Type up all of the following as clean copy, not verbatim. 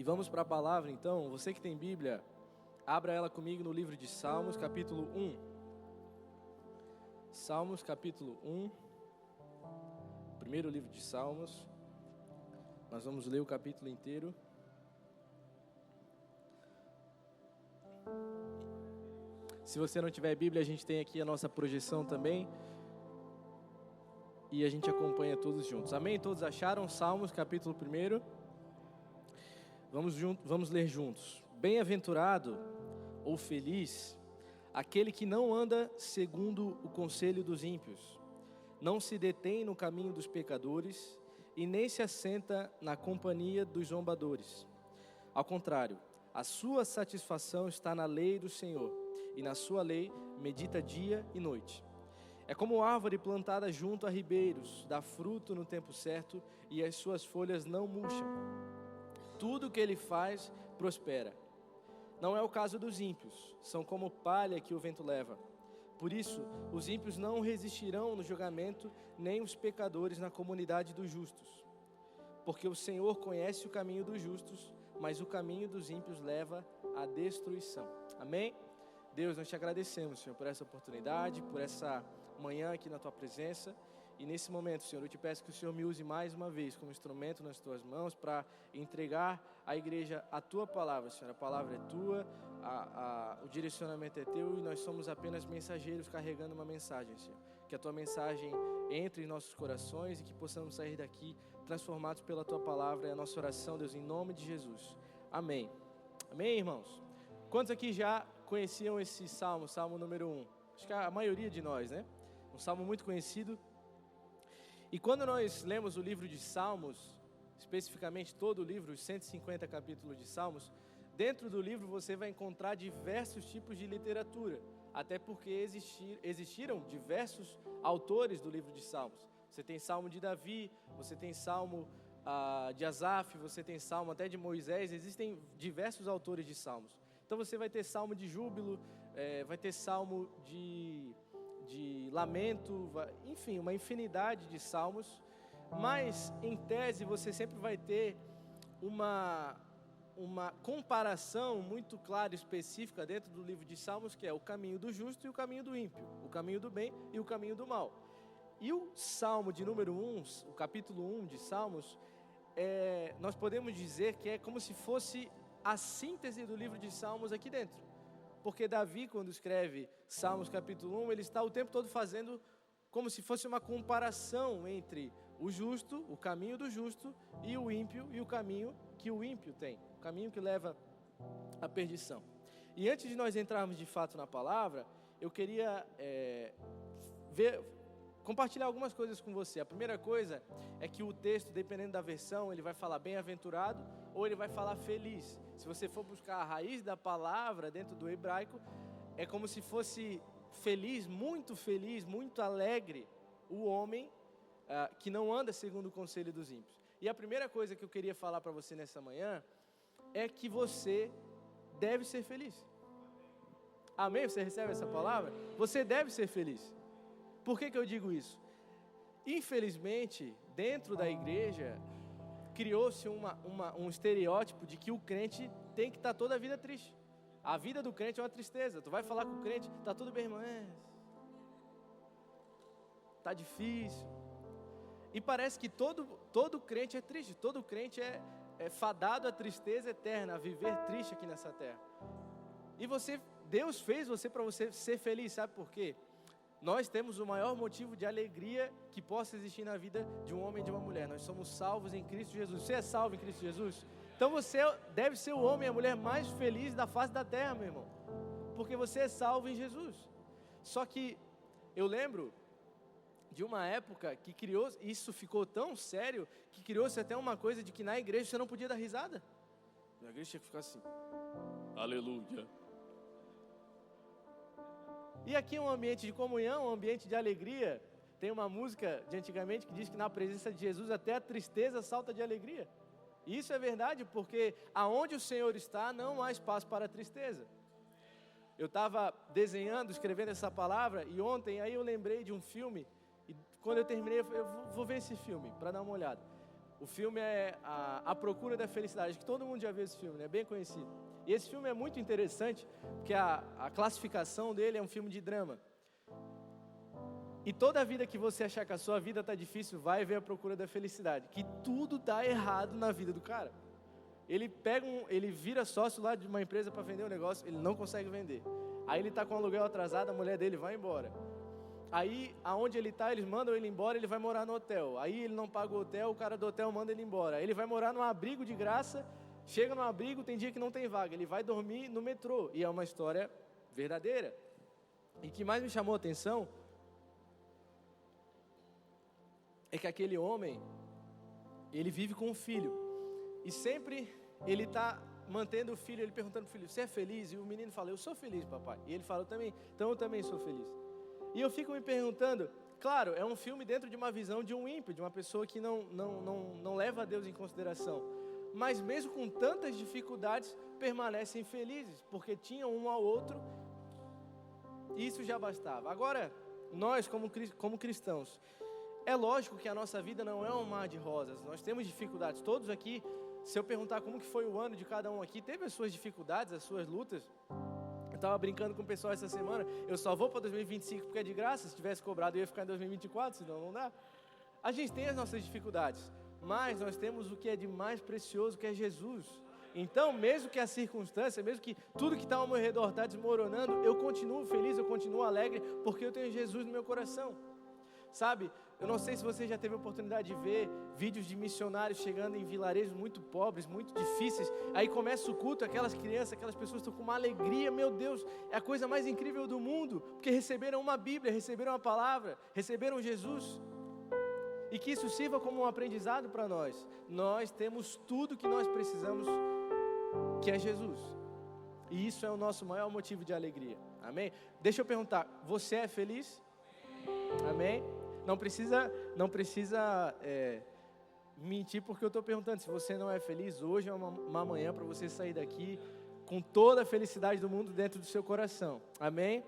vamos para a palavra, então. Você que tem Bíblia, abra ela comigo no livro de Salmos, capítulo 1. Salmos, capítulo 1. Primeiro livro de Salmos. Nós vamos ler o capítulo inteiro. Se você não tiver Bíblia, a gente tem aqui a nossa projeção também. E a gente acompanha todos juntos. Amém? Todos acharam? Salmos, capítulo 1. Vamos ler juntos. Bem-aventurado ou feliz aquele que não anda segundo o conselho dos ímpios, não se detém no caminho dos pecadores e nem se assenta na companhia dos zombadores. Ao contrário, a sua satisfação está na lei do Senhor, e na sua lei medita dia e noite. É como árvore plantada junto a ribeiros, dá fruto no tempo certo, e as suas folhas não murcham. Tudo que ele faz prospera. Não é o caso dos ímpios, são como palha que o vento leva. Por isso, os ímpios não resistirão no julgamento, nem os pecadores na comunidade dos justos. Porque o Senhor conhece o caminho dos justos, mas o caminho dos ímpios leva à destruição. Amém? Deus, nós te agradecemos, Senhor, por essa oportunidade, por essa manhã aqui na Tua presença. E nesse momento, Senhor, eu te peço que o Senhor me use mais uma vez como instrumento nas Tuas mãos para entregar à igreja a Tua palavra, Senhor. A palavra é Tua, o direcionamento é Teu e nós somos apenas mensageiros carregando uma mensagem, Senhor. Que a Tua mensagem entre em nossos corações e que possamos sair daqui transformados pela Tua palavra. É a nossa oração, Deus, em nome de Jesus. Amém. Amém, irmãos? Quantos aqui já conheciam esse salmo, salmo número 1? Acho que a maioria de nós, né? Um salmo muito conhecido. E quando nós lemos o livro de Salmos, especificamente todo o livro, os 150 capítulos de Salmos, dentro do livro você vai encontrar diversos tipos de literatura, até porque existiram diversos autores do livro de Salmos. Você tem Salmo de Davi, você tem Salmo de Asaf, você tem Salmo até de Moisés, existem diversos autores de Salmos. Então você vai ter Salmo de júbilo, vai ter Salmo de lamento, enfim, uma infinidade de salmos, mas em tese você sempre vai ter uma comparação muito clara e específica dentro do livro de Salmos, que é o caminho do justo e o caminho do ímpio, o caminho do bem e o caminho do mal. E o Salmo de número 1, o capítulo 1 de Salmos, nós podemos dizer que é como se fosse a síntese do livro de Salmos aqui dentro. Porque Davi, quando escreve Salmos capítulo 1, ele está o tempo todo fazendo como se fosse uma comparação entre o justo, o caminho do justo, e o ímpio, e o caminho que o ímpio tem, o caminho que leva à perdição. E antes de nós entrarmos de fato na palavra, eu queria compartilhar algumas coisas com você. A primeira coisa é que o texto, dependendo da versão, ele vai falar bem-aventurado ou ele vai falar feliz. Se você for buscar a raiz da palavra dentro do hebraico, é como se fosse feliz, muito alegre o homem que não anda segundo o conselho dos ímpios. E a primeira coisa que eu queria falar para você nessa manhã é que você deve ser feliz. Amém? Você recebe essa palavra? Você deve ser feliz. Por que eu digo isso? Infelizmente, dentro da igreja, criou-se um estereótipo de que o crente tem que estar toda a vida triste. A vida do crente é uma tristeza. Tu vai falar com o crente, tá tudo bem, irmão? Tá difícil. E parece que todo crente é triste, todo crente é fadado à tristeza eterna, a viver triste aqui nessa terra. E Deus fez você para você ser feliz, sabe por quê? Nós temos o maior motivo de alegria que possa existir na vida de um homem e de uma mulher. Nós somos salvos em Cristo Jesus. Você é salvo em Cristo Jesus? Então você deve ser o homem e a mulher mais feliz da face da terra, meu irmão. Porque você é salvo em Jesus. Só que eu lembro de uma época que isso ficou tão sério, que criou-se até uma coisa de que na igreja você não podia dar risada. Na igreja tinha que ficar assim, aleluia. E aqui é um ambiente de comunhão, um ambiente de alegria. Tem uma música de antigamente que diz que na presença de Jesus até a tristeza salta de alegria. E isso é verdade, porque aonde o Senhor está não há espaço para a tristeza. Eu estava desenhando, escrevendo essa palavra, e ontem aí eu lembrei de um filme, e quando eu terminei eu falei, eu vou ver esse filme para dar uma olhada. O filme é A Procura da Felicidade. Acho que todo mundo já viu esse filme, né? É bem conhecido. E esse filme é muito interessante, porque a classificação dele é um filme de drama. E toda a vida que você achar que a sua vida está difícil, vai ver A Procura da Felicidade. Que tudo dá errado na vida do cara. Ele vira sócio lá de uma empresa para vender um negócio, ele não consegue vender. Aí ele está com o aluguel atrasado, a mulher dele vai embora. Aí, aonde ele está, eles mandam ele embora, ele vai morar no hotel. Aí ele não paga o hotel, o cara do hotel manda ele embora. Aí ele vai morar num abrigo de graça, chega no abrigo, tem dia que não tem vaga. Ele vai dormir no metrô. E é uma história verdadeira. E o que mais me chamou a atenção é que aquele homem, ele vive com um filho. E sempre ele está mantendo o filho, ele perguntando para o filho, você é feliz? E o menino fala, eu sou feliz, papai. E ele fala, então eu também sou feliz. E eu fico me perguntando, claro, é um filme dentro de uma visão de um ímpio, de uma pessoa que não leva a Deus em consideração. Mas mesmo com tantas dificuldades, permanecem felizes, porque tinham um ao outro, e isso já bastava. Agora, nós como cristãos, é lógico que a nossa vida não é um mar de rosas, nós temos dificuldades. Todos aqui, se eu perguntar como que foi o ano de cada um aqui, teve as suas dificuldades, as suas lutas. Eu estava brincando com o pessoal essa semana, eu só vou para 2025 porque é de graça, se tivesse cobrado eu ia ficar em 2024, senão não dá. A gente tem as nossas dificuldades, mas nós temos o que é de mais precioso, que é Jesus. Então, mesmo que a circunstância, mesmo que tudo que está ao meu redor está desmoronando, eu continuo feliz, eu continuo alegre, porque eu tenho Jesus no meu coração. Sabe, eu não sei se você já teve a oportunidade de ver vídeos de missionários chegando em vilarejos muito pobres, muito difíceis. Aí começa o culto, aquelas crianças, aquelas pessoas estão com uma alegria, meu Deus, é a coisa mais incrível do mundo, porque receberam uma Bíblia, receberam a palavra, receberam Jesus. E que isso sirva como um aprendizado para nós. Nós temos tudo que nós precisamos, que é Jesus. E isso é o nosso maior motivo de alegria. Amém? Deixa eu perguntar, você é feliz? Amém? Não precisa mentir, porque eu estou perguntando. Se você não é feliz, hoje é uma manhã para você sair daqui com toda a felicidade do mundo dentro do seu coração. Amém?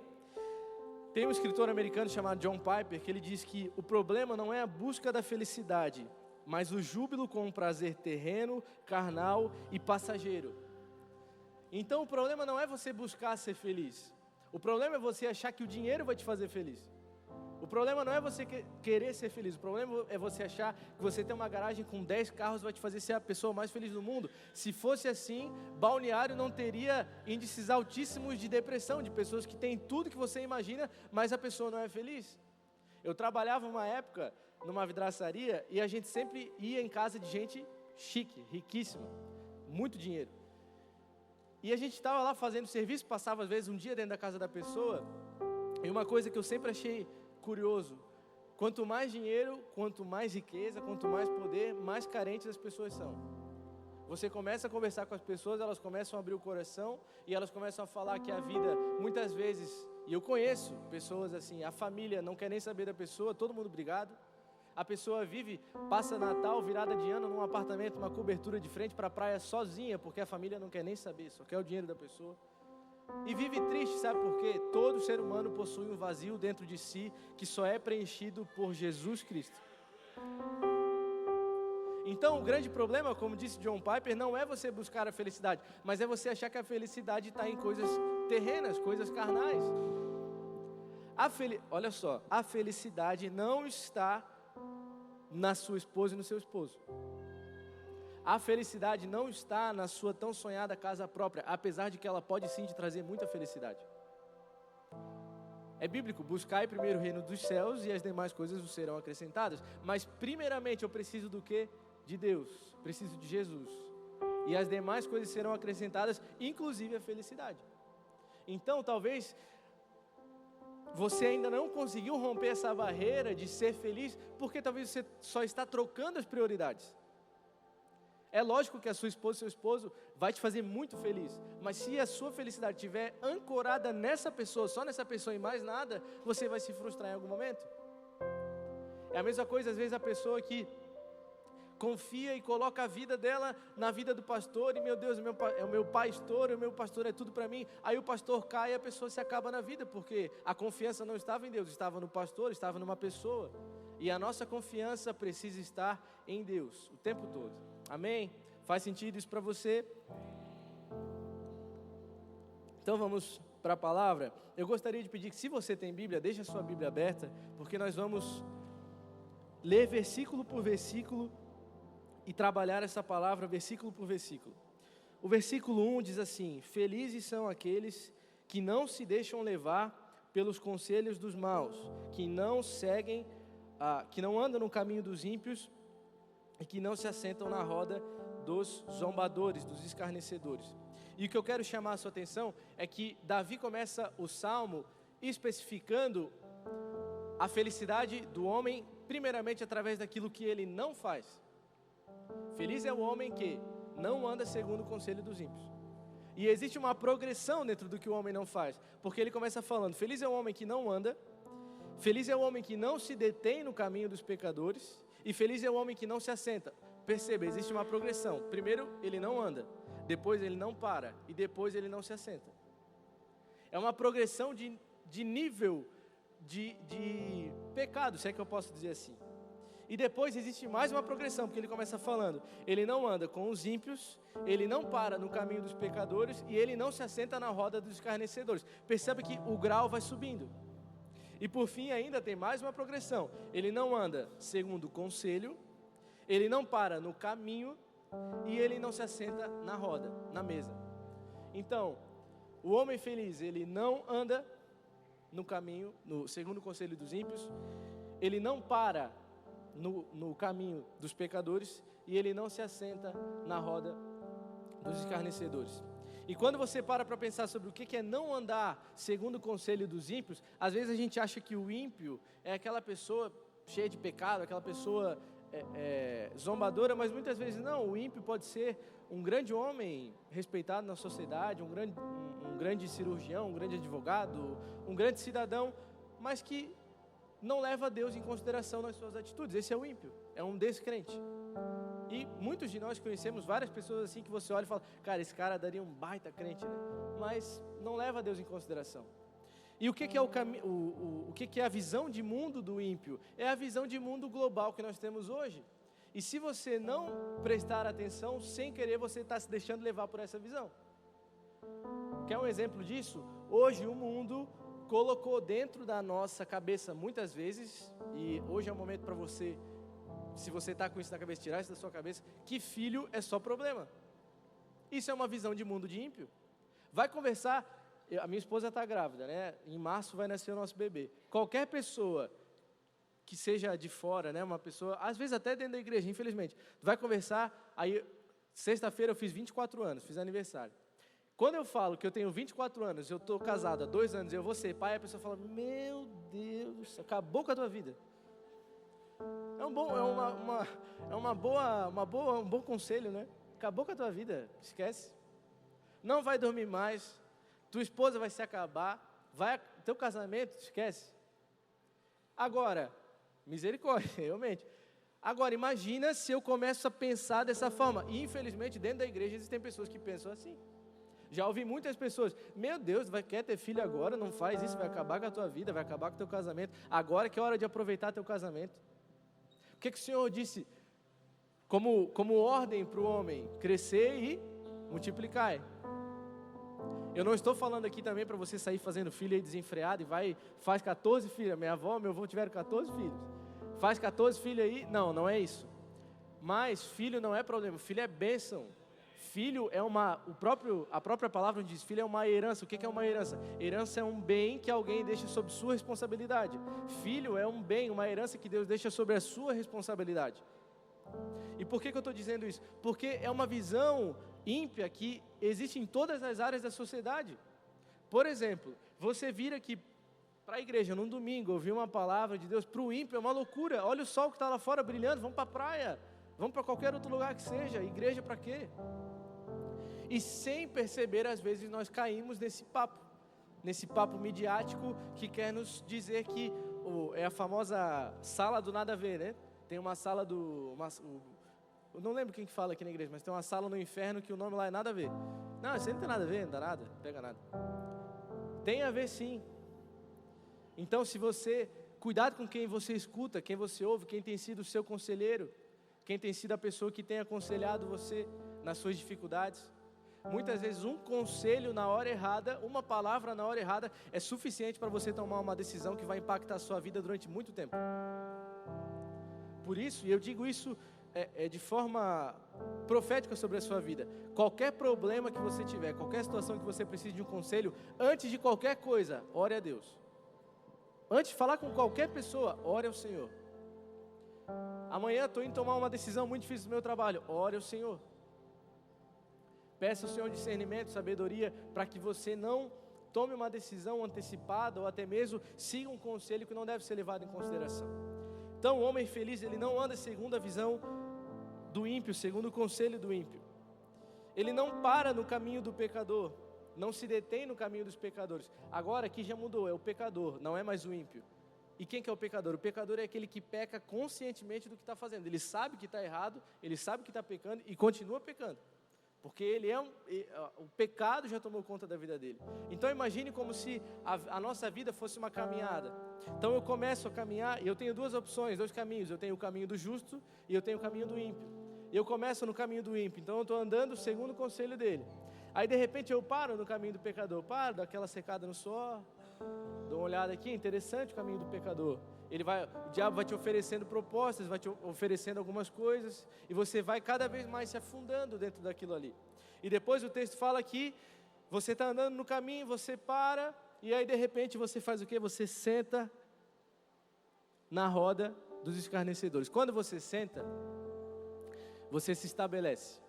Tem um escritor americano chamado John Piper, que ele diz que o problema não é a busca da felicidade, mas o júbilo com um prazer terreno, carnal e passageiro. Então o problema não é você buscar ser feliz. O problema é você achar que o dinheiro vai te fazer feliz. O problema não é você querer ser feliz, o problema é você achar que você tem uma garagem com 10 carros vai te fazer ser a pessoa mais feliz do mundo. Se fosse assim, Balneário não teria índices altíssimos de depressão, de pessoas que têm tudo que você imagina, mas a pessoa não é feliz. Eu trabalhava uma época numa vidraçaria e a gente sempre ia em casa de gente chique, riquíssima, muito dinheiro. E a gente estava lá fazendo serviço, passava às vezes um dia dentro da casa da pessoa, e uma coisa que eu sempre achei curioso, quanto mais dinheiro, quanto mais riqueza, quanto mais poder, mais carentes as pessoas são. Você começa a conversar com as pessoas, elas começam a abrir o coração e elas começam a falar que a vida, muitas vezes, e eu conheço pessoas assim, a família não quer nem saber da pessoa, todo mundo brigado, a pessoa passa Natal, virada de ano, num apartamento, uma cobertura de frente para a praia sozinha, porque a família não quer nem saber, só quer o dinheiro da pessoa. E vive triste, sabe por quê? Todo ser humano possui um vazio dentro de si que só é preenchido por Jesus Cristo. Então o grande problema, como disse John Piper, não é você buscar a felicidade, mas é você achar que a felicidade está em coisas terrenas, coisas carnais. Olha só, a felicidade não está na sua esposa e no seu esposo. A felicidade não está na sua tão sonhada casa própria, apesar de que ela pode sim te trazer muita felicidade. É bíblico, buscai primeiro o reino dos céus e as demais coisas vos serão acrescentadas. Mas primeiramente eu preciso do quê? De Deus, preciso de Jesus. E as demais coisas serão acrescentadas, inclusive a felicidade. Então talvez você ainda não conseguiu romper essa barreira de ser feliz, porque talvez você só está trocando as prioridades. É lógico que a sua esposa, seu esposo vai te fazer muito feliz, mas se a sua felicidade estiver ancorada nessa pessoa, só nessa pessoa e mais nada, você vai se frustrar em algum momento. É a mesma coisa, às vezes, a pessoa que confia e coloca a vida dela na vida do pastor, e meu Deus, é o meu pastor, o meu pastor é tudo para mim. Aí o pastor cai e a pessoa se acaba na vida, porque a confiança não estava em Deus, estava no pastor, estava numa pessoa. E a nossa confiança precisa estar em Deus o tempo todo. Amém? Faz sentido isso para você? Então vamos para a palavra. Eu gostaria de pedir que, se você tem Bíblia, deixe a sua Bíblia aberta, porque nós vamos ler versículo por versículo e trabalhar essa palavra versículo por versículo. O versículo 1 diz assim: felizes são aqueles que não se deixam levar pelos conselhos dos maus, que não andam no caminho dos ímpios e que não se assentam na roda dos zombadores, dos escarnecedores. E o que eu quero chamar a sua atenção é que Davi começa o salmo especificando a felicidade do homem, primeiramente através daquilo que ele não faz. Feliz é o homem que não anda segundo o conselho dos ímpios. E existe uma progressão dentro do que o homem não faz, porque ele começa falando: feliz é o homem que não anda, feliz é o homem que não se detém no caminho dos pecadores, e feliz é o homem que não se assenta. Perceba, existe uma progressão. Primeiro ele não anda, depois ele não para, e depois ele não se assenta. É uma progressão de nível de pecado, se é que eu posso dizer assim. E depois existe mais uma progressão, porque ele começa falando: ele não anda com os ímpios, ele não para no caminho dos pecadores, e ele não se assenta na roda dos escarnecedores. Perceba que o grau vai subindo. E por fim ainda tem mais uma progressão: ele não anda segundo o conselho, ele não para no caminho, e ele não se assenta na roda, na mesa. Então, o homem feliz, ele não anda no caminho, segundo o conselho dos ímpios, ele não para no caminho dos pecadores, e ele não se assenta na roda dos escarnecedores. E quando você para pensar sobre o que é não andar segundo o conselho dos ímpios, às vezes a gente acha que o ímpio é aquela pessoa cheia de pecado, aquela pessoa zombadora, mas muitas vezes não. O ímpio pode ser um grande homem respeitado na sociedade, um grande cirurgião, um grande advogado, um grande cidadão, mas que não leva Deus em consideração nas suas atitudes. Esse é o ímpio, é um descrente. E muitos de nós conhecemos várias pessoas assim que você olha e fala: cara, esse cara daria um baita crente, né? Mas não leva Deus em consideração. E o que é o que é a visão de mundo do ímpio? É a visão de mundo global que nós temos hoje. E se você não prestar atenção, sem querer você está se deixando levar por essa visão. Quer um exemplo disso? Hoje o mundo colocou dentro da nossa cabeça muitas vezes, e hoje é o momento para você, se você está com isso na cabeça, tirar isso da sua cabeça, que filho é só problema. Isso é uma visão de mundo de ímpio. Vai conversar, a minha esposa está grávida, né? Em março vai nascer o nosso bebê. Qualquer pessoa que seja de fora, né? Uma pessoa, às vezes até dentro da igreja, infelizmente, vai conversar, aí sexta-feira eu fiz 24 anos, fiz aniversário. Quando eu falo que eu tenho 24 anos, eu estou casado há 2 anos, eu vou ser pai, a pessoa fala: meu Deus, acabou com a tua vida. Um bom conselho, né? Acabou com a tua vida, esquece. Não vai dormir mais, tua esposa vai se acabar, teu casamento, esquece. Agora, misericórdia, realmente. Agora, imagina se eu começo a pensar dessa forma. E infelizmente dentro da igreja existem pessoas que pensam assim. Já ouvi muitas pessoas: meu Deus, quer ter filho agora? Não faz isso, vai acabar com a tua vida, vai acabar com o teu casamento. Agora que é hora de aproveitar teu casamento. O que o Senhor disse como ordem para o homem? Crescer e multiplicar. Eu não estou falando aqui também para você sair fazendo filho aí desenfreado e faz 14 filhos. Minha avó, meu avô tiveram 14 filhos. Faz 14 filhos aí. Não é isso. Mas filho não é problema, filho é bênção. Filho é a própria palavra diz: filho é uma herança. O que é uma herança? Herança é um bem que alguém deixa sob sua responsabilidade. Filho é um bem, uma herança que Deus deixa sobre a sua responsabilidade. E por que eu estou dizendo isso? Porque é uma visão ímpia que existe em todas as áreas da sociedade. Por exemplo, você vir aqui para a igreja num domingo, ouvir uma palavra de Deus, para o ímpio é uma loucura. Olha o sol que está lá fora brilhando, vamos para a praia, vamos para qualquer outro lugar que seja. Igreja para quê? E sem perceber, às vezes nós caímos nesse papo midiático que quer nos dizer que é a famosa sala do nada a ver, né? Tem uma sala eu não lembro quem que fala aqui na igreja, mas tem uma sala no inferno que o nome lá é nada a ver. Não, isso aí não tem nada a ver, não dá nada, não pega nada. Tem a ver sim. Então, se você cuidado com quem você escuta, quem você ouve, quem tem sido o seu conselheiro, quem tem sido a pessoa que tem aconselhado você nas suas dificuldades. Muitas vezes um conselho na hora errada, uma palavra na hora errada, é suficiente para você tomar uma decisão que vai impactar a sua vida durante muito tempo. Por isso, e eu digo isso de forma profética sobre a sua vida, qualquer problema que você tiver, qualquer situação que você precise de um conselho, antes de qualquer coisa, ore a Deus. Antes de falar com qualquer pessoa, ore ao Senhor. Amanhã estou indo tomar uma decisão muito difícil do meu trabalho, ore ao Senhor. Peça ao Senhor discernimento, sabedoria, para que você não tome uma decisão antecipada ou até mesmo siga um conselho que não deve ser levado em consideração. Então, o homem feliz, ele não anda segundo a visão do ímpio, segundo o conselho do ímpio. Ele não para no caminho do pecador, não se detém no caminho dos pecadores. Agora aqui já mudou, é o pecador, não é mais o ímpio. E quem que é o pecador? O pecador é aquele que peca conscientemente do que está fazendo. Ele sabe que está errado, ele sabe que está pecando e continua pecando. Porque o pecado já tomou conta da vida dele. Então imagine como se a nossa vida fosse uma caminhada. Então eu começo a caminhar e eu tenho duas opções, dois caminhos. Eu tenho o caminho do justo e eu tenho o caminho do ímpio. Eu começo no caminho do ímpio, então eu estou andando segundo o conselho dele. Aí de repente eu paro no caminho do pecador, paro, dou aquela secada no suor, dou uma olhada aqui, interessante o caminho do pecador. O diabo vai te oferecendo propostas, vai te oferecendo algumas coisas, e você vai cada vez mais se afundando dentro daquilo ali. E depois o texto fala que você está andando no caminho, você para, e aí de repente você faz o quê? Você senta na roda dos escarnecedores. Quando você senta, você se estabelece.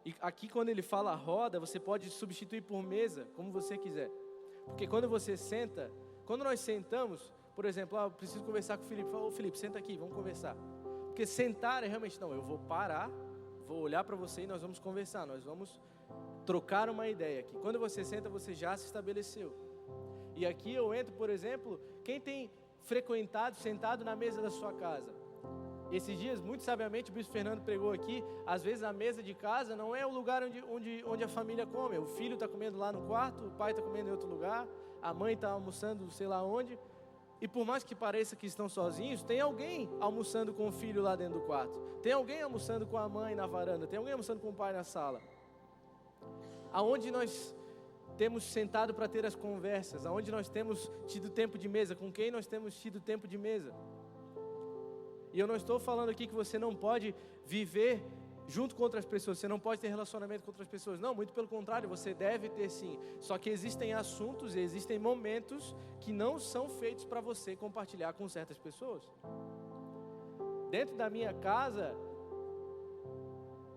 E aqui quando ele fala roda, você pode substituir por mesa, como você quiser. Porque quando você senta, quando nós sentamos, por exemplo, eu preciso conversar com o Felipe. Fala, ô Felipe, senta aqui, vamos conversar. Porque sentar é realmente, não, eu vou parar, vou olhar para você e nós vamos conversar, nós vamos trocar uma ideia aqui. Quando você senta, você já se estabeleceu. E aqui eu entro, por exemplo, quem tem frequentado, sentado na mesa da sua casa. Esses dias, muito sabiamente, o bispo Fernando pregou aqui, às vezes a mesa de casa não é o lugar onde a família come. O filho está comendo lá no quarto, o pai está comendo em outro lugar, a mãe está almoçando sei lá onde. E por mais que pareça que estão sozinhos, tem alguém almoçando com o filho lá dentro do quarto. Tem alguém almoçando com a mãe na varanda, tem alguém almoçando com o pai na sala. Aonde nós temos sentado para ter as conversas, aonde nós temos tido tempo de mesa, com quem nós temos tido tempo de mesa. E eu não estou falando aqui que você não pode viver junto com outras pessoas, você não pode ter relacionamento com outras pessoas. Não, muito pelo contrário, você deve ter sim. Só que existem assuntos e existem momentos que não são feitos para você compartilhar com certas pessoas. Dentro da minha casa,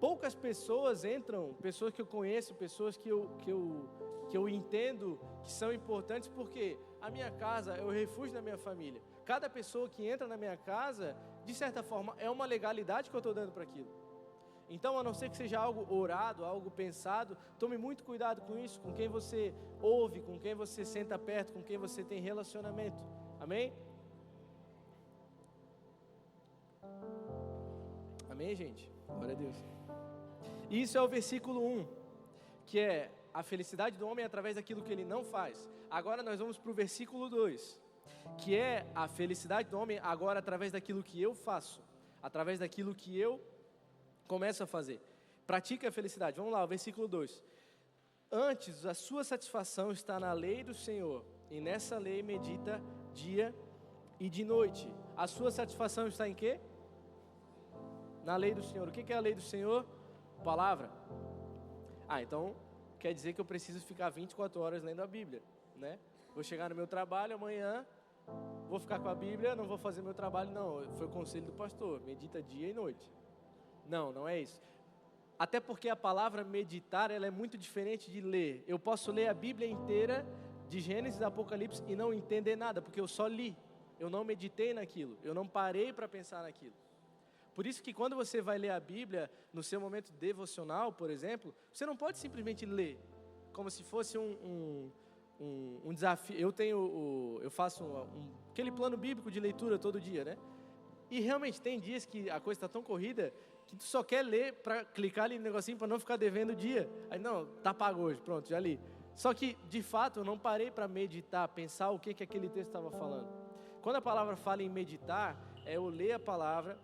poucas pessoas entram, pessoas que eu conheço, pessoas que eu entendo que são importantes, porque a minha casa é o refúgio da minha família. Cada pessoa que entra na minha casa, de certa forma, é uma legalidade que eu estou dando para aquilo. Então, a não ser que seja algo orado, algo pensado, tome muito cuidado com isso, com quem você ouve, com quem você senta perto, com quem você tem relacionamento. Amém? Amém, gente? Glória a Deus. Isso é o versículo 1, que é a felicidade do homem através daquilo que ele não faz. Agora nós vamos para o versículo 2. Que é a felicidade do homem agora através daquilo que eu faço, através daquilo que eu começo a fazer. Pratique a felicidade. Vamos lá, o versículo 2. Antes, a sua satisfação está na lei do Senhor, e nessa lei medita dia e de noite. A sua satisfação está em quê? Na lei do Senhor. O que é a lei do Senhor? Palavra. Então quer dizer que eu preciso ficar 24 horas lendo a Bíblia, né? Vou chegar no meu trabalho amanhã, vou ficar com a Bíblia, não vou fazer meu trabalho, não. Foi o conselho do pastor, medita dia e noite. Não, não é isso. Até porque a palavra meditar, ela é muito diferente de ler. Eu posso ler a Bíblia inteira, de Gênesis a Apocalipse, e não entender nada, porque eu só li. Eu não meditei naquilo, eu não parei para pensar naquilo. Por isso que quando você vai ler a Bíblia, no seu momento devocional, por exemplo, você não pode simplesmente ler, como se fosse um desafio. Eu faço aquele plano bíblico de leitura todo dia, né? E realmente tem dias que a coisa está tão corrida que tu só quer ler para clicar ali no negocinho para não ficar devendo o dia. Aí não, tá pago hoje, pronto, já li. Só que, de fato, eu não parei para meditar, pensar o que aquele texto estava falando. Quando a palavra fala em meditar, é eu ler a palavra.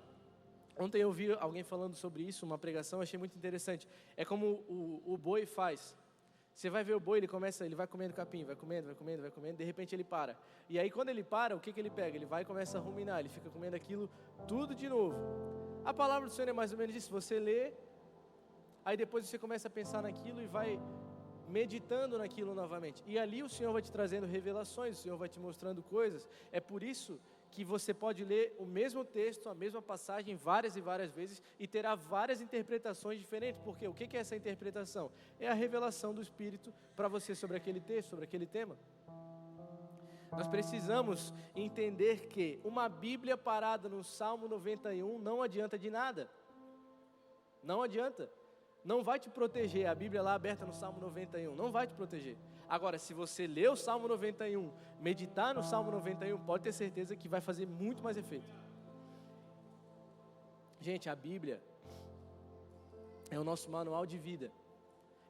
Ontem eu ouvi alguém falando sobre isso, uma pregação, achei muito interessante. É como o boi faz. Você vai ver o boi, ele vai comendo capim, vai comendo, de repente ele para. E aí quando ele para, o que ele pega? Ele vai e começa a ruminar, ele fica comendo aquilo tudo de novo. A palavra do Senhor é mais ou menos isso, você lê, aí depois você começa a pensar naquilo e vai meditando naquilo novamente. E ali o Senhor vai te trazendo revelações, o Senhor vai te mostrando coisas. É por isso que você pode ler o mesmo texto, a mesma passagem várias e várias vezes e terá várias interpretações diferentes. Porque o que é essa interpretação? É a revelação do Espírito para você sobre aquele texto, sobre aquele tema. Nós precisamos entender que uma Bíblia parada no Salmo 91 não adianta de nada. Não adianta. Não vai te proteger, a Bíblia lá aberta no Salmo 91, não vai te proteger. Agora, se você ler o Salmo 91, meditar no Salmo 91, pode ter certeza que vai fazer muito mais efeito. Gente, a Bíblia é o nosso manual de vida.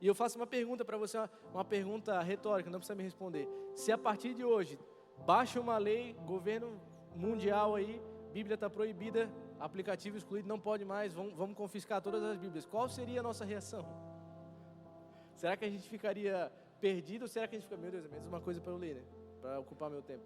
E eu faço uma pergunta para você, uma pergunta retórica, não precisa me responder. Se a partir de hoje, baixa uma lei, governo mundial aí, Bíblia está proibida, aplicativo excluído, não pode mais, vamos confiscar todas as Bíblias. Qual seria a nossa reação? Será que a gente ficaria perdido ou será que a gente fica, meu Deus, é menos uma coisa para eu ler, né? Para ocupar meu tempo.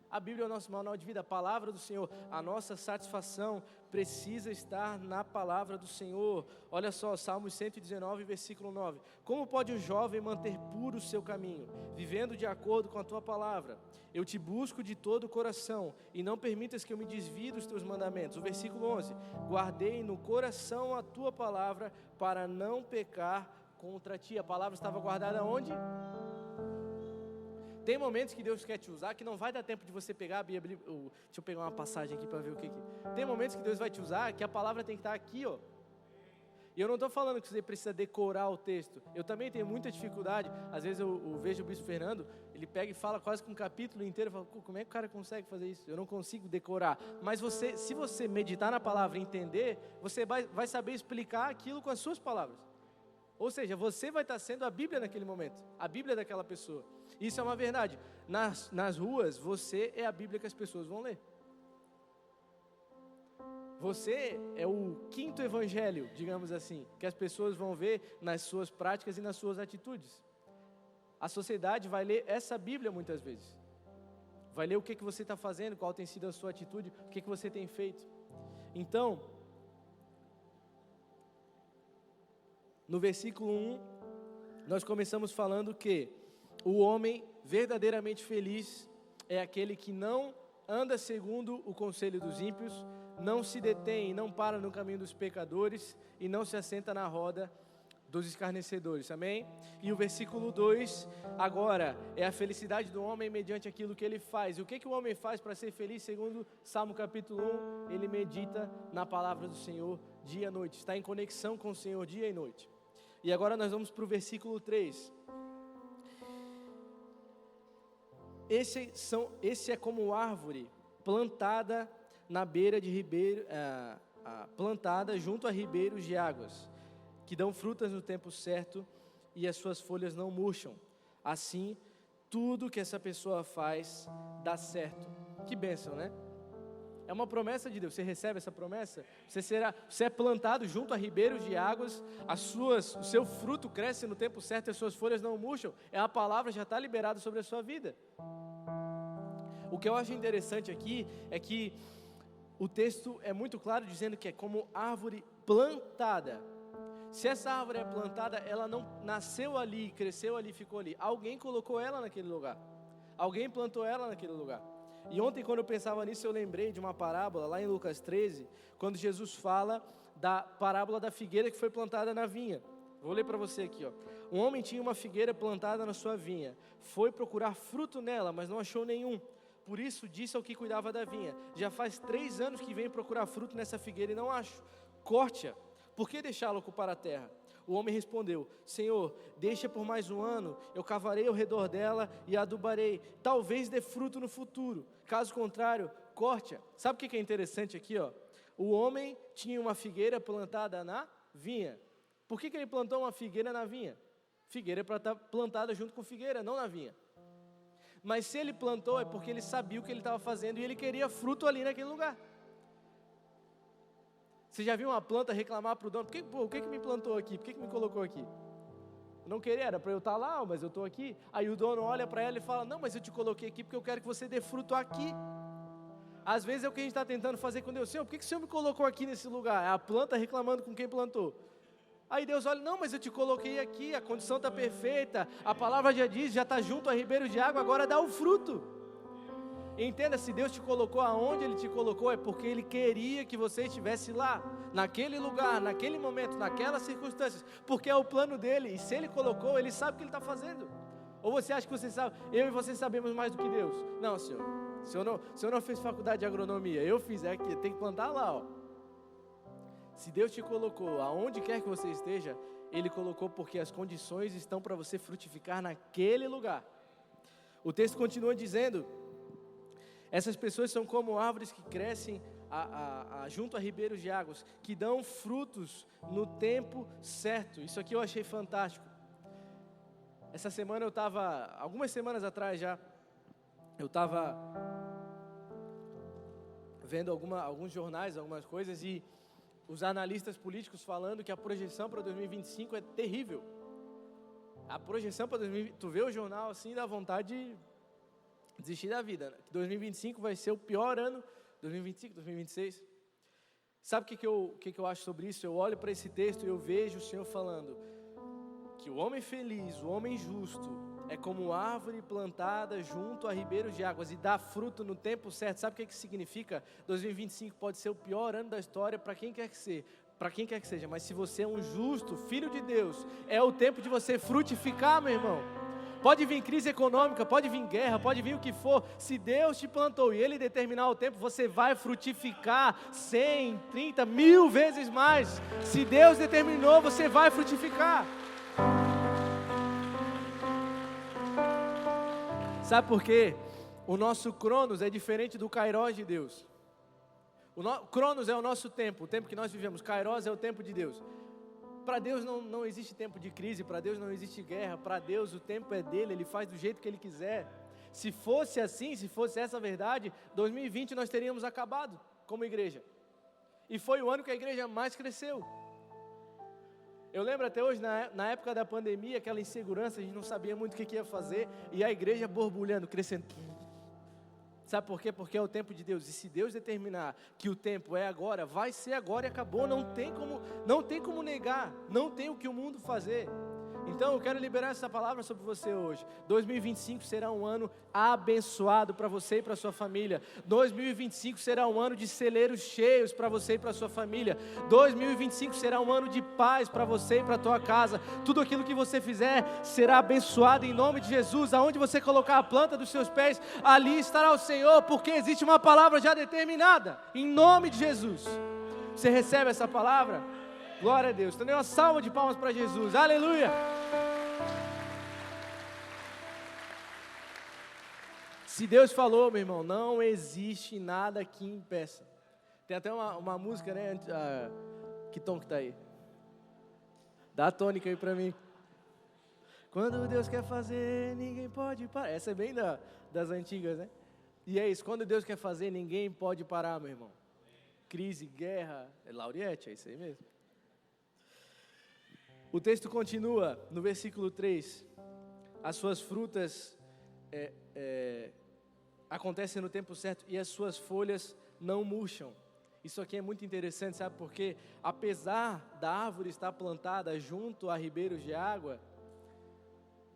A Bíblia é o nosso manual de vida, a palavra do Senhor, a nossa satisfação precisa estar na palavra do Senhor. Olha só, Salmos 119, versículo 9. Como pode o jovem manter puro o seu caminho, vivendo de acordo com a tua palavra? Eu te busco de todo o coração e não permitas que eu me desvie dos teus mandamentos. O versículo 11. Guardei no coração a tua palavra para não pecar contra ti. A palavra estava guardada onde? Tem momentos que Deus quer te usar que não vai dar tempo de você pegar a Bíblia. Deixa eu pegar uma passagem aqui para ver o que. Tem momentos que Deus vai te usar que a palavra tem que estar aqui, ó. E eu não estou falando que você precisa decorar o texto. Eu também tenho muita dificuldade. Às vezes eu vejo o Bispo Fernando, ele pega e fala quase que um capítulo inteiro. Eu falo, como é que o cara consegue fazer isso? Eu não consigo decorar. Mas se você meditar na palavra e entender, você vai saber explicar aquilo com as suas palavras. Ou seja, você vai estar sendo a Bíblia naquele momento. A Bíblia daquela pessoa. Isso é uma verdade. Nas ruas, você é a Bíblia que as pessoas vão ler. Você é o quinto evangelho, digamos assim, que as pessoas vão ver nas suas práticas e nas suas atitudes. A sociedade vai ler essa Bíblia muitas vezes. Vai ler o que você está fazendo, qual tem sido a sua atitude, o que você tem feito. Então, no versículo 1, nós começamos falando que o homem verdadeiramente feliz é aquele que não anda segundo o conselho dos ímpios, não se detém e não para no caminho dos pecadores e não se assenta na roda dos escarnecedores, amém? E o versículo 2, agora, é a felicidade do homem mediante aquilo que ele faz. E o que o homem faz para ser feliz? Segundo Salmo capítulo 1, ele medita na palavra do Senhor dia e noite, está em conexão com o Senhor dia e noite. E agora nós vamos para o versículo 3. Esse é como árvore plantada na beira de ribeiro, plantada junto a ribeiros de águas, que dão frutas no tempo certo e as suas folhas não murcham. Assim, tudo que essa pessoa faz dá certo. Que bênção, né? É uma promessa de Deus. Você recebe essa promessa? Você é plantado junto a ribeiros de águas, o seu fruto cresce no tempo certo e as suas folhas não murcham. A palavra já está liberada sobre a sua vida. O que eu acho interessante aqui é que o texto é muito claro dizendo que é como árvore plantada. Se essa árvore é plantada, ela não nasceu ali, cresceu ali, ficou ali. Alguém colocou ela naquele lugar. Alguém plantou ela naquele lugar. E ontem, quando eu pensava nisso, eu lembrei de uma parábola lá em Lucas 13, quando Jesus fala da parábola da figueira que foi plantada na vinha. Vou ler para você aqui, ó. Um homem tinha uma figueira plantada na sua vinha. Foi procurar fruto nela, mas não achou nenhum. Por isso disse ao que cuidava da vinha: já faz 3 anos que venho procurar fruto nessa figueira e não acho. Corte-a. Por que deixá-la ocupar a terra? O homem respondeu: Senhor, deixa por mais 1 ano, eu cavarei ao redor dela e a adubarei, talvez dê fruto no futuro. Caso contrário, corte-a. Sabe o que é interessante aqui, ó? O homem tinha uma figueira plantada na vinha. Por que ele plantou uma figueira na vinha? Figueira é para estar plantada junto com figueira, não na vinha. Mas se ele plantou é porque ele sabia o que ele estava fazendo e ele queria fruto ali naquele lugar. Você já viu uma planta reclamar para o dono? Por que me plantou aqui? Por que me colocou aqui? Eu não queria, era para eu estar lá, mas eu estou aqui. Aí o dono olha para ela e fala, não, mas eu te coloquei aqui porque eu quero que você dê fruto aqui. Às vezes é o que a gente está tentando fazer com Deus. Senhor, por que o Senhor me colocou aqui nesse lugar? É a planta reclamando com quem plantou. Aí Deus olha, não, mas eu te coloquei aqui, a condição está perfeita, a palavra já diz, já está junto a ribeiro de água, agora dá o fruto. Entenda, se Deus te colocou aonde Ele te colocou, é porque Ele queria que você estivesse lá, naquele lugar, naquele momento, naquelas circunstâncias, porque é o plano dEle, e se Ele colocou, Ele sabe o que Ele está fazendo. Ou você acha que você sabe, eu e você sabemos mais do que Deus? Não, Senhor, o Senhor não fez faculdade de agronomia, eu fiz, aqui, tem que plantar lá, ó. Se Deus te colocou aonde quer que você esteja, Ele colocou porque as condições estão para você frutificar naquele lugar. O texto continua dizendo, essas pessoas são como árvores que crescem junto a ribeiros de águas, que dão frutos no tempo certo. Isso aqui eu achei fantástico. Essa semana algumas semanas atrás já, eu estava vendo alguns jornais, algumas coisas, e os analistas políticos falando que a projeção para 2025 é terrível. A projeção para 2025, tu vê o jornal assim, dá vontade de desistir da vida, né? Que 2025 vai ser o pior ano, 2025, 2026. Sabe o que eu acho sobre isso? Eu olho para esse texto e eu vejo o Senhor falando que o homem feliz, o homem justo, é como árvore plantada junto a ribeiros de águas e dá fruto no tempo certo. Sabe o que significa? 2025 pode ser o pior ano da história para quem quer que seja, mas se você é um justo, filho de Deus, é o tempo de você frutificar, meu irmão. Pode vir crise econômica, pode vir guerra, pode vir o que for, se Deus te plantou e Ele determinar o tempo, você vai frutificar 100, 30, 1000 vezes mais. Se Deus determinou, você vai frutificar. Sabe por quê? O nosso Cronos é diferente do Kairos de Deus. Cronos é o nosso tempo, o tempo que nós vivemos. Kairos é o tempo de Deus. Para Deus não existe tempo de crise, para Deus não existe guerra, para Deus o tempo é dele, Ele faz do jeito que Ele quiser. Se fosse assim, se fosse essa a verdade, 2020 nós teríamos acabado como igreja. E foi o ano que a igreja mais cresceu. Eu lembro até hoje, na época da pandemia, aquela insegurança, a gente não sabia muito o que ia fazer, e a igreja borbulhando, crescendo. Sabe por quê? Porque é o tempo de Deus, e se Deus determinar que o tempo é agora, vai ser agora e acabou, não tem como negar, não tem o que o mundo fazer. Então eu quero liberar essa palavra sobre você hoje. 2025 será um ano abençoado para você e para sua família. 2025 será um ano de celeiros cheios para você e para sua família. 2025 será um ano de paz para você e para a tua casa. Tudo aquilo que você fizer será abençoado em nome de Jesus. Aonde você colocar a planta dos seus pés, ali estará o Senhor, porque existe uma palavra já determinada, em nome de Jesus. Você recebe essa palavra? Glória a Deus. Então dê uma salva de palmas para Jesus. Aleluia. Se Deus falou, meu irmão, não existe nada que impeça. Tem até uma música, né? Que tom que tá aí? Dá a tônica aí para mim. Quando Deus quer fazer, ninguém pode parar. Essa é bem das antigas, né? E é isso, quando Deus quer fazer, ninguém pode parar, meu irmão. Crise, guerra, Lauriette, é isso aí mesmo. O texto continua no versículo 3. As suas frutas acontecem no tempo certo e as suas folhas não murcham. Isso aqui é muito interessante, sabe por quê? Apesar da árvore estar plantada junto a ribeiros de água,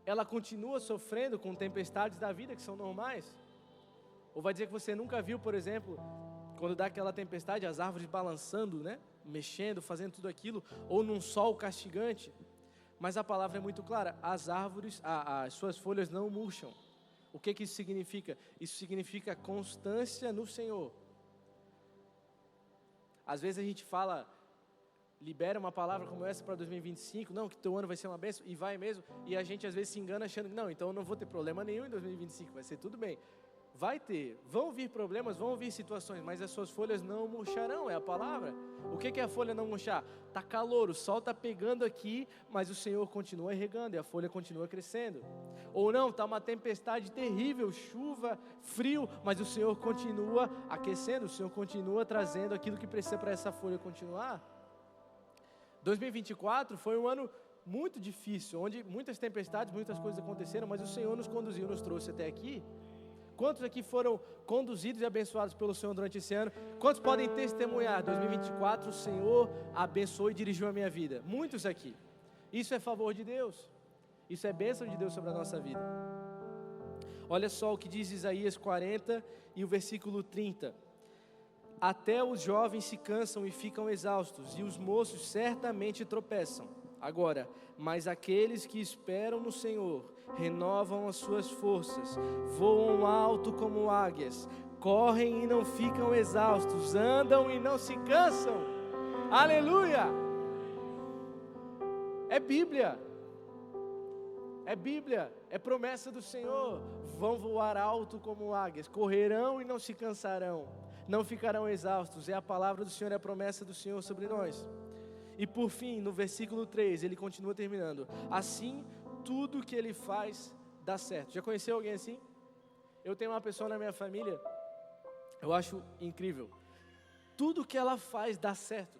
ela continua sofrendo com tempestades da vida que são normais. Ou vai dizer que você nunca viu, por exemplo, quando dá aquela tempestade, as árvores balançando, né? Mexendo, fazendo tudo aquilo, ou num sol castigante. Mas a palavra é muito clara, as árvores, as suas folhas não murcham. O que isso significa? Isso significa constância no Senhor. Às vezes a gente fala, libera uma palavra como essa para 2025, não, que teu ano vai ser uma bênção, e vai mesmo, e a gente às vezes se engana achando que não, então eu não vou ter problema nenhum em 2025, vai ser tudo bem. vai ter, vão vir problemas, vão vir situações, mas as suas folhas não murcharão, é a palavra. O que é a folha não murchar? Está calor, o sol está pegando aqui, mas o Senhor continua regando e a folha continua crescendo. Ou não, está uma tempestade terrível, chuva, frio, mas o Senhor continua aquecendo, o Senhor continua trazendo aquilo que precisa para essa folha continuar. 2024 foi um ano muito difícil, onde muitas tempestades, muitas coisas aconteceram, mas o Senhor nos conduziu, nos trouxe até aqui. Quantos aqui foram conduzidos e abençoados pelo Senhor durante esse ano? Quantos podem testemunhar? 2024 o Senhor abençoou e dirigiu a minha vida. Muitos aqui. Isso é favor de Deus. Isso é bênção de Deus sobre a nossa vida. Olha só o que diz Isaías 40 e o versículo 30. Até os jovens se cansam e ficam exaustos, e os moços certamente tropeçam. Agora, mas aqueles que esperam no Senhor renovam as suas forças, voam alto como águias, correm e não ficam exaustos, andam e não se cansam. Aleluia! É Bíblia, é promessa do Senhor. Vão voar alto como águias, correrão e não se cansarão, não ficarão exaustos. É a palavra do Senhor, é a promessa do Senhor sobre nós. E por fim, no versículo 3, ele continua terminando. Assim, tudo que ele faz dá certo. Já conheceu alguém assim? Eu tenho uma pessoa na minha família, eu acho incrível. Tudo que ela faz dá certo.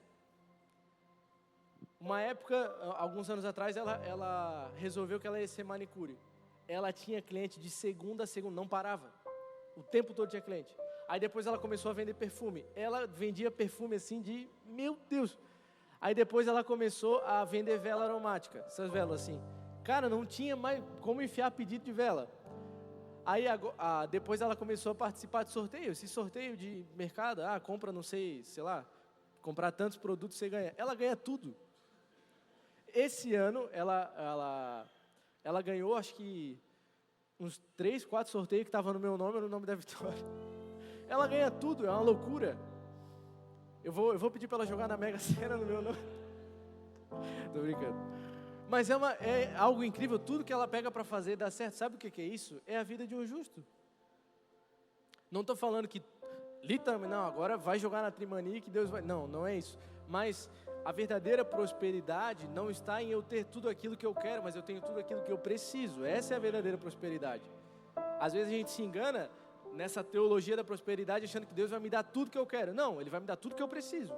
Uma época, alguns anos atrás, ela resolveu que ela ia ser manicure. Ela tinha cliente de segunda a segunda, não parava. O tempo todo tinha cliente. Aí depois ela começou a vender perfume. Ela vendia perfume assim de, meu Deus. Aí depois ela começou a vender vela aromática, essas velas assim. Cara, não tinha mais como enfiar pedido de vela. Aí depois ela começou a participar de sorteio. Esse sorteio de mercado, compra não sei lá, comprar tantos produtos você ganha. Ela ganha tudo. Esse ano ela ganhou acho que uns 3, 4 sorteios que estavam no meu nome, no nome da Vitória. Ela ganha tudo, é uma loucura. Eu vou pedir para ela jogar na Mega Sena no meu nome. Tô brincando. Mas é algo incrível, tudo que ela pega para fazer dá certo. Sabe o que é isso? É a vida de um justo. Não estou falando que, literalmente, não, agora vai jogar na Trimania que Deus vai... Não é isso. Mas a verdadeira prosperidade não está em eu ter tudo aquilo que eu quero, mas eu tenho tudo aquilo que eu preciso. Essa é a verdadeira prosperidade. Às vezes a gente se engana nessa teologia da prosperidade, achando que Deus vai me dar tudo que eu quero. Não, Ele vai me dar tudo que eu preciso.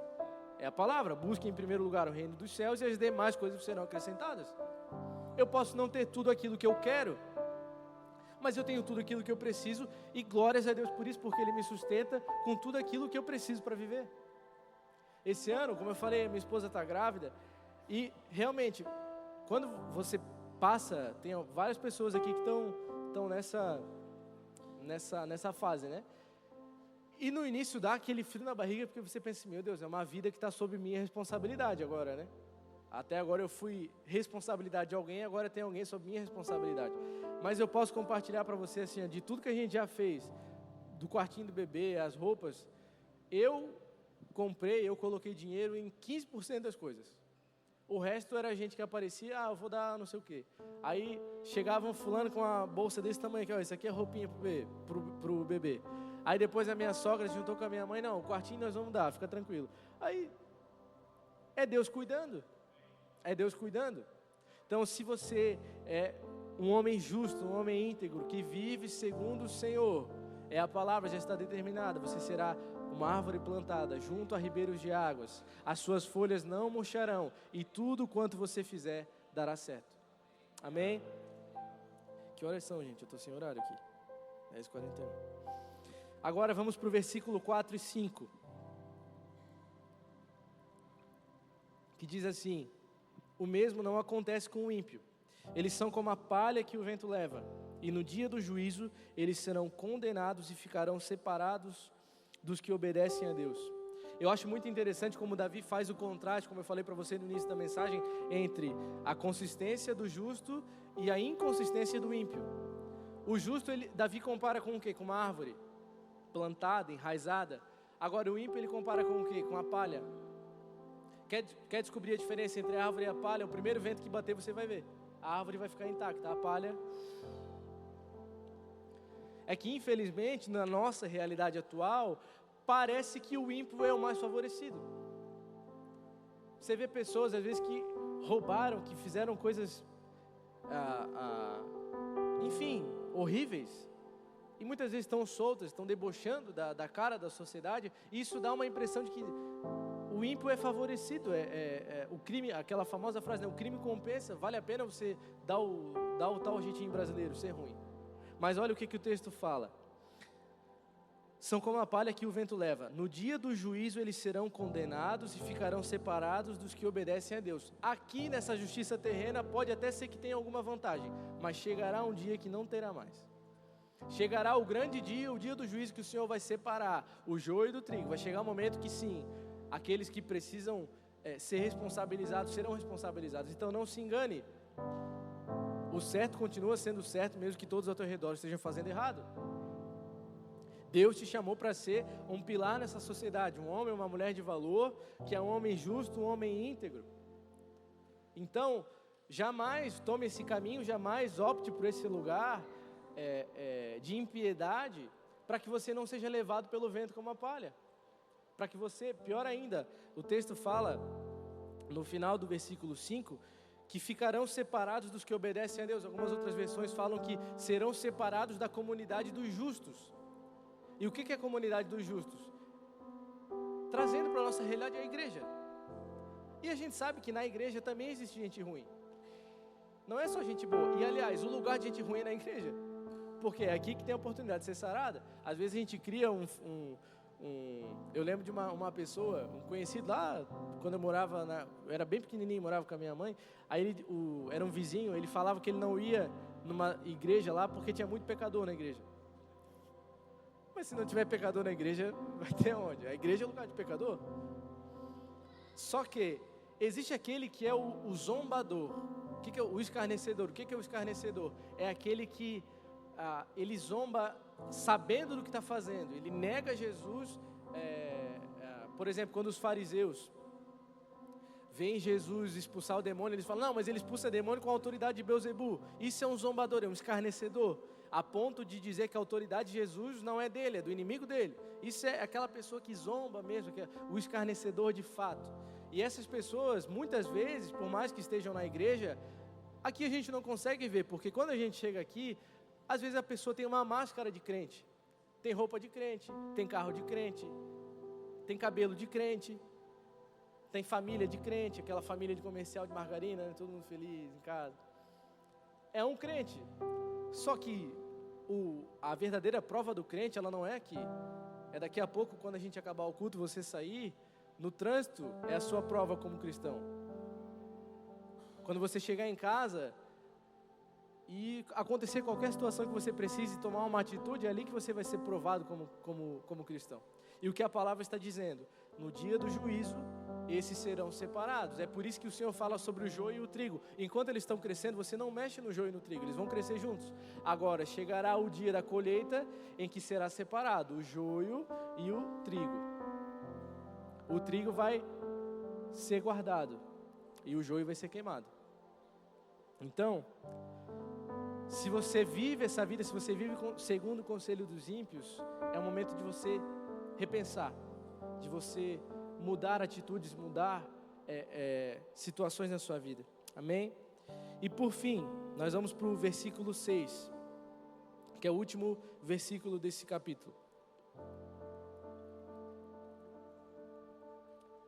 É a palavra, busque em primeiro lugar o reino dos céus e as demais coisas serão acrescentadas. Eu posso não ter tudo aquilo que eu quero, mas eu tenho tudo aquilo que eu preciso, e glórias a Deus por isso, porque Ele me sustenta com tudo aquilo que eu preciso para viver. Esse ano, como eu falei, minha esposa está grávida, e realmente, quando você passa, tem várias pessoas aqui que estão nessa fase, né? E no início dá aquele frio na barriga, porque você pensa, meu Deus, é uma vida que está sob minha responsabilidade agora, né? Até agora eu fui responsabilidade de alguém, agora tem alguém sob minha responsabilidade. Mas eu posso compartilhar para você, assim, de tudo que a gente já fez, do quartinho do bebê, as roupas, eu coloquei dinheiro em 15% das coisas. O resto era gente que aparecia, eu vou dar não sei o quê. Aí chegava um fulano com uma bolsa desse tamanho aqui, isso aqui é roupinha pro bebê. Aí depois a minha sogra se juntou com a minha mãe, não, o quartinho nós vamos dar, fica tranquilo. Aí, é Deus cuidando. É Deus cuidando. Então, se você é um homem justo, um homem íntegro, que vive segundo o Senhor, a palavra já está determinada, você será uma árvore plantada junto a ribeiros de águas, as suas folhas não murcharão, e tudo quanto você fizer dará certo. Amém? Que horas são, gente? Eu estou sem horário aqui. 10h41. Agora vamos para o versículo 4 e 5. Que diz assim: o mesmo não acontece com o ímpio. Eles são como a palha que o vento leva, e no dia do juízo eles serão condenados e ficarão separados dos que obedecem a Deus. Eu acho muito interessante como Davi faz o contraste, como eu falei para você no início da mensagem, entre a consistência do justo e a inconsistência do ímpio. O justo, Davi compara com o quê? Com uma árvore plantada, enraizada. Agora o ímpio ele compara com o quê? Com a palha. Quer descobrir a diferença entre a árvore e a palha? O primeiro vento que bater você vai ver. A árvore vai ficar intacta, a palha... é que, infelizmente, na nossa realidade atual, parece que o ímpio é o mais favorecido. Você vê pessoas, às vezes, que roubaram, que fizeram coisas, enfim, horríveis, e muitas vezes estão soltas, estão debochando da cara da sociedade, e isso dá uma impressão de que o ímpio é favorecido, o crime, aquela famosa frase, né, o crime compensa, vale a pena você dar o tal jeitinho brasileiro, ser ruim. Mas olha o que o texto fala. São como a palha que o vento leva. No dia do juízo eles serão condenados e ficarão separados dos que obedecem a Deus. Aqui nessa justiça terrena pode até ser que tenha alguma vantagem, mas chegará um dia que não terá mais. Chegará o grande dia, o dia do juízo, que o Senhor vai separar o joio do trigo. Vai chegar um momento que sim, aqueles que precisam ser responsabilizados serão responsabilizados. Então não se engane, o certo continua sendo certo, mesmo que todos ao teu redor estejam fazendo errado. Deus te chamou para ser um pilar nessa sociedade, um homem, uma mulher de valor, que é um homem justo, um homem íntegro. Então, jamais tome esse caminho, jamais opte por esse lugar de impiedade, para que você não seja levado pelo vento como a palha. Para que você, pior ainda, o texto fala, no final do versículo 5, que ficarão separados dos que obedecem a Deus. Algumas outras versões falam que serão separados da comunidade dos justos. E o que é a comunidade dos justos? Trazendo para a nossa realidade a igreja. E a gente sabe que na igreja também existe gente ruim. Não é só gente boa. E aliás, o lugar de gente ruim é na igreja. Porque é aqui que tem a oportunidade de ser sarada. Às vezes a gente cria eu lembro de uma pessoa, um conhecido lá, quando eu era bem pequenininho, morava com a minha mãe. Aí era um vizinho, ele falava que ele não ia numa igreja lá porque tinha muito pecador na igreja. Mas se não tiver pecador na igreja, vai ter onde? A igreja é lugar de pecador? Só que existe aquele que é o zombador. O que é o escarnecedor? O que é o escarnecedor? É aquele que ele zomba sabendo do que está fazendo. Ele nega Jesus. Por exemplo, quando os fariseus veem Jesus expulsar o demônio, eles falam, não, mas ele expulsa demônio com a autoridade de Beelzebu. Isso é um zombador, é um escarnecedor. A ponto de dizer que a autoridade de Jesus não é dele, é do inimigo dele. Isso é aquela pessoa que zomba mesmo, que é o escarnecedor de fato. E essas pessoas, muitas vezes, por mais que estejam na igreja, aqui a gente não consegue ver, porque quando a gente chega aqui, às vezes a pessoa tem uma máscara de crente, tem roupa de crente, tem carro de crente, tem cabelo de crente, tem família de crente, aquela família de comercial de margarina, né, todo mundo feliz em casa. É um crente. Só que a verdadeira prova do crente, ela não é aqui. É daqui a pouco, quando a gente acabar o culto, você sair, no trânsito, é a sua prova como cristão. Quando você chegar em casa e acontecer qualquer situação que você precise tomar uma atitude, é ali que você vai ser provado como cristão. E o que a palavra está dizendo? No dia do juízo, esses serão separados. É por isso que o Senhor fala sobre o joio e o trigo. Enquanto eles estão crescendo, você não mexe no joio e no trigo, eles vão crescer juntos. Agora, chegará o dia da colheita em que será separado o joio e o trigo. O trigo vai ser guardado e o joio vai ser queimado. Então, se você vive essa vida, se você vive segundo o conselho dos ímpios, é o momento de você repensar, de você mudar atitudes, mudar situações na sua vida. Amém? E por fim, nós vamos para o versículo 6, que é o último versículo desse capítulo.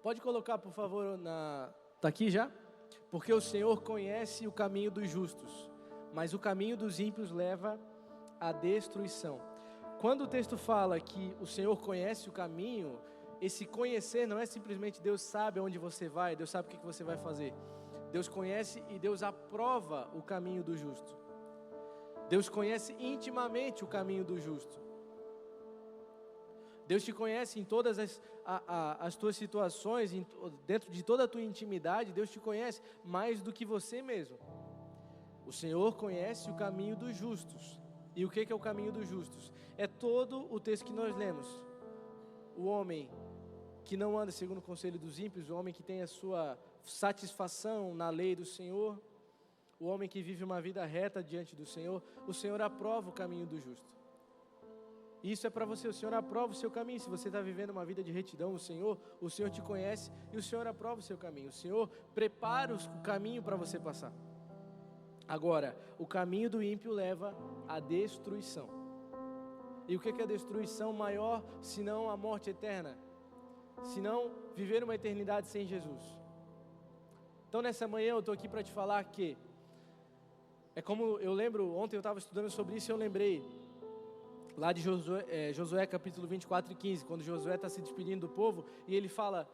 Pode colocar, por favor, tá aqui já? Porque o Senhor conhece o caminho dos justos, mas o caminho dos ímpios leva à destruição. Quando o texto fala que o Senhor conhece o caminho, esse conhecer não é simplesmente Deus sabe aonde você vai, Deus sabe o que você vai fazer. Deus conhece e Deus aprova o caminho do justo. Deus conhece intimamente o caminho do justo. Deus te conhece em todas as tuas situações, dentro de toda a tua intimidade, Deus te conhece mais do que você mesmo. O Senhor conhece o caminho dos justos. E o que é o caminho dos justos? É todo o texto que nós lemos. O homem que não anda segundo o conselho dos ímpios, o homem que tem a sua satisfação na lei do Senhor, o homem que vive uma vida reta diante do Senhor, o Senhor aprova o caminho do justo. E isso é para você, o Senhor aprova o seu caminho. Se você está vivendo uma vida de retidão, o Senhor te conhece e o Senhor aprova o seu caminho. O Senhor prepara o caminho para você passar. Agora, o caminho do ímpio leva à destruição. E o que é a destruição maior, senão a morte eterna? Senão viver uma eternidade sem Jesus. Então nessa manhã eu estou aqui para te falar que é como eu lembro, ontem eu estava estudando sobre isso e eu lembrei lá de Josué capítulo 24 e 15, quando Josué está se despedindo do povo e ele fala,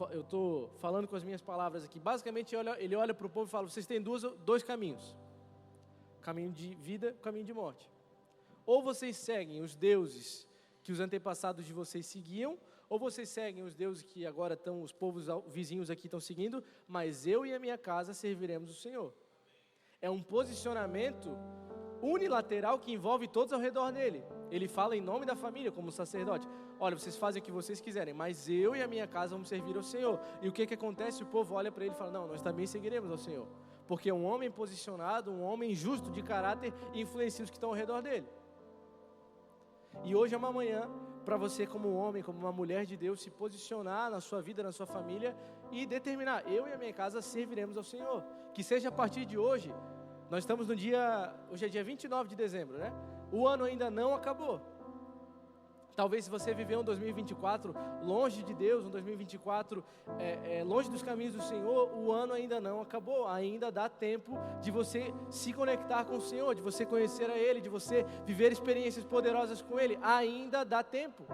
eu estou falando com as minhas palavras aqui, basicamente ele olha para o povo e fala, vocês têm dois caminhos, caminho de vida, caminho de morte. Ou vocês seguem os deuses que os antepassados de vocês seguiam, ou vocês seguem os deuses que agora estão, os povos vizinhos aqui estão seguindo, mas eu e a minha casa serviremos o Senhor. É um posicionamento unilateral que envolve todos ao redor dele. Ele fala em nome da família, como sacerdote. Olha, vocês fazem o que vocês quiserem, mas eu e a minha casa vamos servir ao Senhor. E o que acontece? O povo olha para ele e fala, não, nós também seguiremos ao Senhor. Porque um homem posicionado, um homem justo de caráter, influencia os que estão ao redor dele. E hoje é uma manhã para você como um homem, como uma mulher de Deus, se posicionar na sua vida, na sua família e determinar, eu e a minha casa serviremos ao Senhor. Que seja a partir de hoje, nós estamos no hoje é dia 29 de dezembro, né? O ano ainda não acabou. Talvez se você viver um 2024 longe de Deus, um 2024 longe dos caminhos do Senhor, o ano ainda não acabou. Ainda dá tempo de você se conectar com o Senhor, de você conhecer a Ele, de você viver experiências poderosas com Ele. Ainda dá tempo.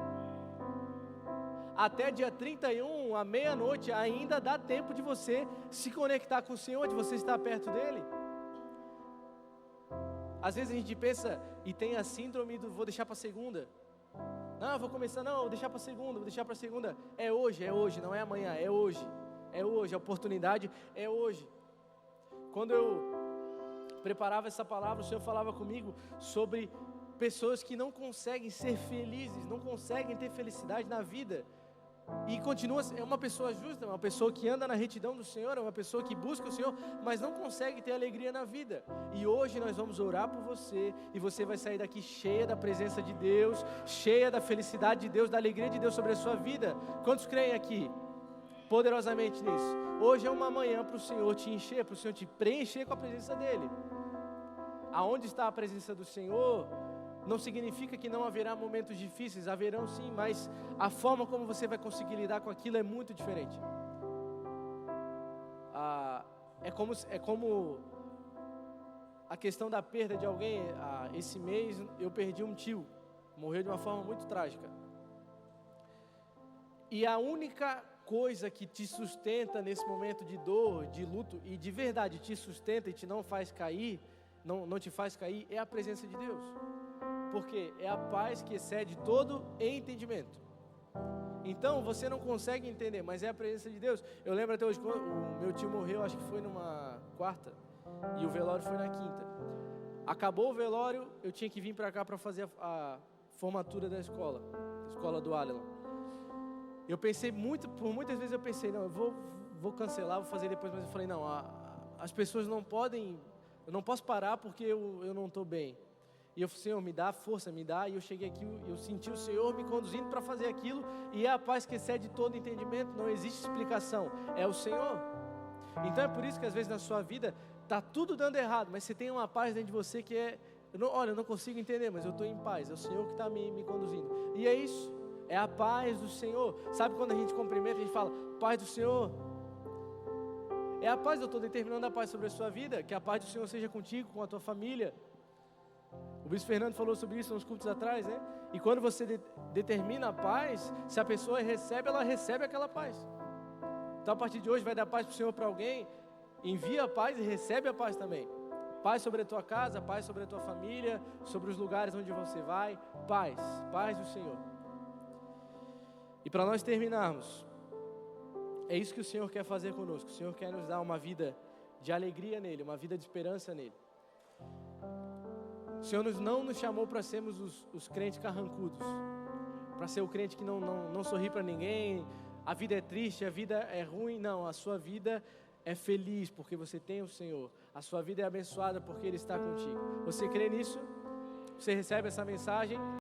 Até dia 31, à meia-noite, ainda dá tempo de você se conectar com o Senhor, de você estar perto dEle. Às vezes a gente pensa e tem a síndrome do vou deixar para segunda. Não, eu vou começar, não, vou deixar para segunda, É hoje, não é amanhã, é hoje, a oportunidade é hoje. Quando eu preparava essa palavra, o Senhor falava comigo sobre pessoas que não conseguem ser felizes, não conseguem ter felicidade na vida. E continua, é uma pessoa justa, uma pessoa que anda na retidão do Senhor, é uma pessoa que busca o Senhor, mas não consegue ter alegria na vida. E hoje nós vamos orar por você, e você vai sair daqui cheia da presença de Deus, cheia da felicidade de Deus, da alegria de Deus sobre a sua vida. Quantos creem aqui poderosamente nisso? Hoje é uma manhã para o Senhor te encher, para o Senhor te preencher com a presença dEle. Aonde está a presença do Senhor? Não significa que não haverá momentos difíceis, haverão sim, mas a forma como você vai conseguir lidar com aquilo é muito diferente. É como a questão da perda de alguém. Esse mês eu perdi um tio, morreu de uma forma muito trágica. E a única coisa que te sustenta nesse momento de dor, de luto, e de verdade te sustenta e te não faz cair, não te faz cair, é a presença de Deus. Porque é a paz que excede todo entendimento. Então você não consegue entender, mas é a presença de Deus. Eu lembro até hoje, quando o meu tio morreu, acho que foi numa quarta, e o velório foi na quinta. Acabou o velório, eu tinha que vir para cá para fazer a formatura da escola do Alelan. Eu pensei por muitas vezes eu pensei, não, eu vou cancelar, vou fazer depois, mas eu falei, não, as pessoas não podem, eu não posso parar porque eu não estou bem. E eu falei, Senhor, me dá força, me dá. E eu cheguei aqui, eu senti o Senhor me conduzindo para fazer aquilo. E é a paz que excede todo entendimento, não existe explicação. É o Senhor. Então é por isso que às vezes na sua vida está tudo dando errado, mas você tem uma paz dentro de você que eu não consigo entender, mas eu estou em paz. É o Senhor que está me conduzindo. E é isso, é a paz do Senhor. Sabe quando a gente cumprimenta, a gente fala, paz do Senhor. É a paz, eu estou determinando a paz sobre a sua vida, que a paz do Senhor seja contigo, com a tua família. O bispo Fernando falou sobre isso uns cultos atrás, né? E quando você determina a paz, se a pessoa recebe, ela recebe aquela paz. Então a partir de hoje vai dar paz para o Senhor para alguém, envia a paz e recebe a paz também. Paz sobre a tua casa, paz sobre a tua família, sobre os lugares onde você vai, paz do Senhor. E para nós terminarmos, é isso que o Senhor quer fazer conosco. O Senhor quer nos dar uma vida de alegria nele, uma vida de esperança nele. O Senhor não nos chamou para sermos os crentes carrancudos, para ser o crente que não sorri para ninguém, a vida é triste, a vida é ruim. Não, a sua vida é feliz porque você tem o Senhor. A sua vida é abençoada porque Ele está contigo. Você crê nisso? Você recebe essa mensagem?